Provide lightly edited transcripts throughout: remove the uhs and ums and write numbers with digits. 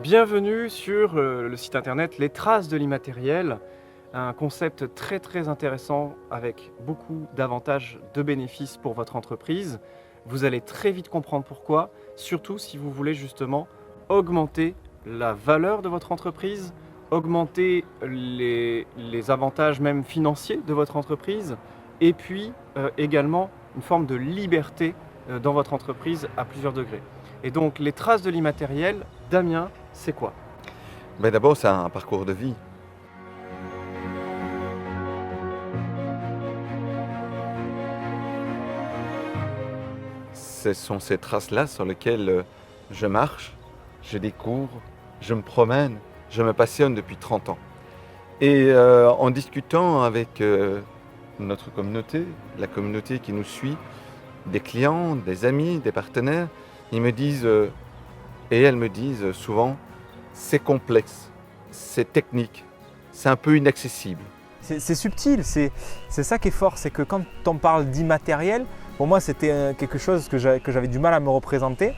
Bienvenue sur le site internet Les Traces de l'immatériel, un concept très intéressant avec beaucoup d'avantages, de bénéfices pour votre entreprise. Vous allez très vite comprendre pourquoi, surtout si vous voulez justement augmenter la valeur de votre entreprise, augmenter les avantages même financiers de votre entreprise, et puis également une forme de liberté dans votre entreprise à plusieurs degrés. Et donc les traces de l'immatériel, Damien, c'est quoi? D'abord, c'est un parcours de vie. Ce sont ces traces-là sur lesquelles je marche, je découvre, je me promène, je me passionne depuis 30 ans. Et en discutant avec notre communauté, la communauté qui nous suit, des clients, des amis, des partenaires, ils me disent, et elles me disent souvent, c'est complexe, c'est technique, c'est un peu inaccessible. C'est subtil, c'est ça qui est fort, c'est que quand on parle d'immatériel, pour moi c'était quelque chose que j'avais du mal à me représenter,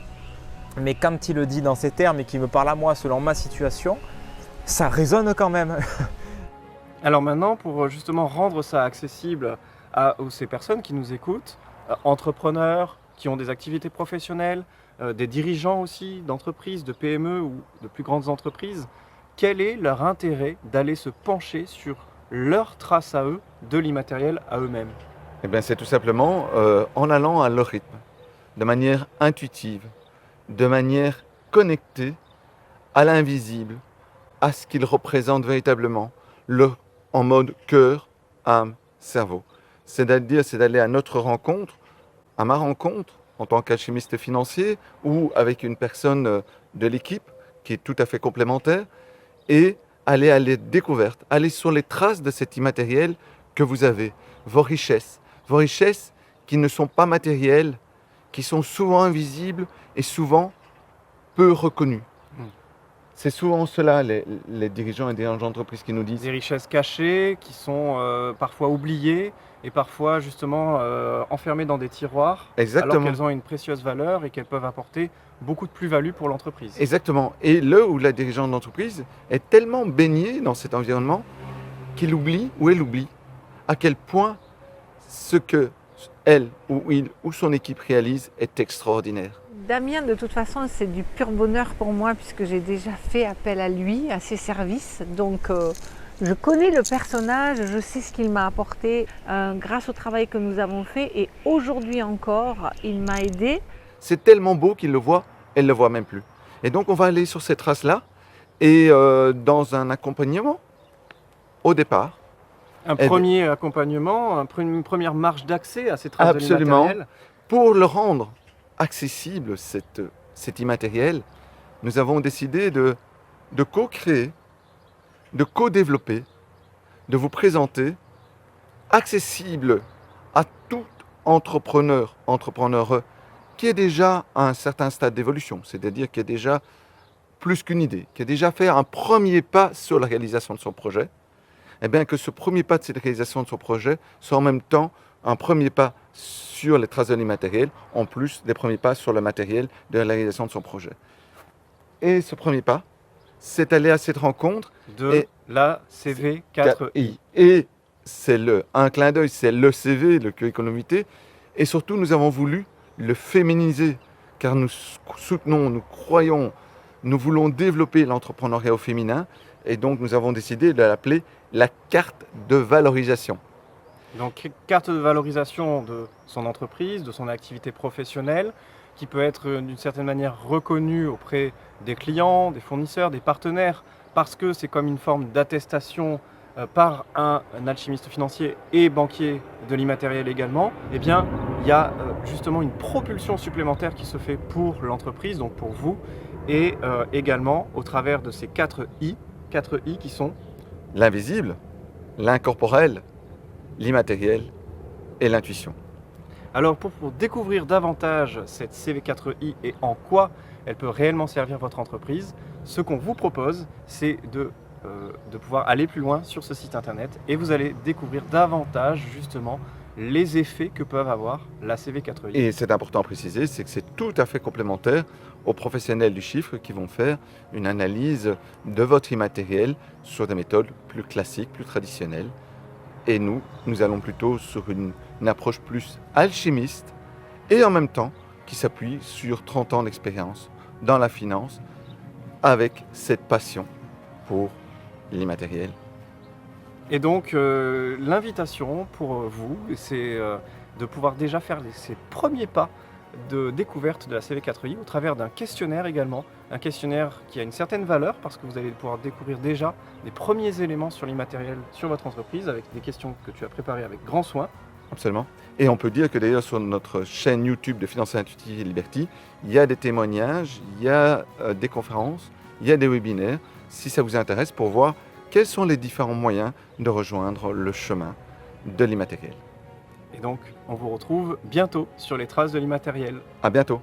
mais quand il le dit dans ces termes et qu'il me parle à moi selon ma situation, ça résonne quand même. Alors maintenant, pour justement rendre ça accessible à ces personnes qui nous écoutent, entrepreneurs qui ont des activités professionnelles, des dirigeants aussi d'entreprises, de PME ou de plus grandes entreprises, quel est leur intérêt d'aller se pencher sur leurs traces à eux, de l'immatériel à eux-mêmes? C'est tout simplement en allant à leur rythme, de manière intuitive, de manière connectée à l'invisible, à ce qu'ils représentent véritablement, en mode cœur, âme, cerveau. C'est-à-dire, c'est d'aller à notre rencontre, à ma rencontre, en tant qu'alchimiste financier, ou avec une personne de l'équipe qui est tout à fait complémentaire, et aller à les découvertes, aller sur les traces de cet immatériel que vous avez, vos richesses qui ne sont pas matérielles, qui sont souvent invisibles et souvent peu reconnues. C'est souvent cela, les dirigeants et dirigeantes d'entreprise qui nous disent. Des richesses cachées qui sont parfois oubliées et parfois justement enfermées dans des tiroirs, Exactement. alors qu'elles ont une précieuse valeur et qu'elles peuvent apporter beaucoup de plus-value pour l'entreprise. Exactement. Et le ou la dirigeante d'entreprise est tellement baignée dans cet environnement qu'il oublie ou elle oublie à quel point ce que elle ou il ou son équipe réalise est extraordinaire. Damien, de toute façon, c'est du pur bonheur pour moi puisque j'ai déjà fait appel à lui, à ses services. Donc, je connais le personnage, je sais ce qu'il m'a apporté grâce au travail que nous avons fait. Et aujourd'hui encore, il m'a aidé. C'est tellement beau qu'il le voit, elle ne le voit même plus. Et donc, on va aller sur ces traces-là et dans un accompagnement au départ. Un premier accompagnement, une première marche d'accès à ces traces de l'immatériel. Pour le rendre accessible, cet immatériel, nous avons décidé de co-créer, de co-développer, de vous présenter, accessible à tout entrepreneur qui est déjà à un certain stade d'évolution, c'est-à-dire qui a déjà plus qu'une idée, qui a déjà fait un premier pas sur la réalisation de son projet, et bien que ce premier pas de cette réalisation de son projet soit en même temps un premier pas sur les traces de l'immatériel, en plus des premiers pas sur le matériel de la réalisation de son projet. Et ce premier pas, c'est aller à cette rencontre de la CV4I. Et c'est un clin d'œil, c'est le CV, le curriculum vitae. Et surtout, nous avons voulu le féminiser, car nous soutenons, nous croyons, nous voulons développer l'entrepreneuriat au féminin. Et donc, nous avons décidé de l'appeler la carte de valorisation. Donc, carte de valorisation de son entreprise, de son activité professionnelle, qui peut être d'une certaine manière reconnue auprès des clients, des fournisseurs, des partenaires, parce que c'est comme une forme d'attestation par un alchimiste financier et banquier de l'immatériel également. Eh bien, il y a justement une propulsion supplémentaire qui se fait pour l'entreprise, donc pour vous, et également au travers de ces 4 I qui sont l'invisible, l'incorporel, l'immatériel et l'intuition. Alors pour découvrir davantage cette CV4I et en quoi elle peut réellement servir votre entreprise, ce qu'on vous propose, c'est de pouvoir aller plus loin sur ce site internet et vous allez découvrir davantage justement les effets que peuvent avoir la CV4i. Et c'est important à préciser, c'est que c'est tout à fait complémentaire aux professionnels du chiffre qui vont faire une analyse de votre immatériel sur des méthodes plus classiques, plus traditionnelles. Et nous allons plutôt sur une approche plus alchimiste et en même temps qui s'appuie sur 30 ans d'expérience dans la finance avec cette passion pour l'immatériel. Et donc, l'invitation pour vous, c'est de pouvoir déjà faire ces premiers pas de découverte de la CV4i au travers d'un questionnaire également. Un questionnaire qui a une certaine valeur parce que vous allez pouvoir découvrir déjà les premiers éléments sur l'immatériel sur votre entreprise avec des questions que tu as préparées avec grand soin. Absolument. Et on peut dire que d'ailleurs sur notre chaîne YouTube de Finance Intuitive et Liberty, il y a des témoignages, il y a des conférences, il y a des webinaires, si ça vous intéresse, pour voir quels sont les différents moyens de rejoindre le chemin de l'immatériel. Et donc, on vous retrouve bientôt sur les traces de l'immatériel. À bientôt.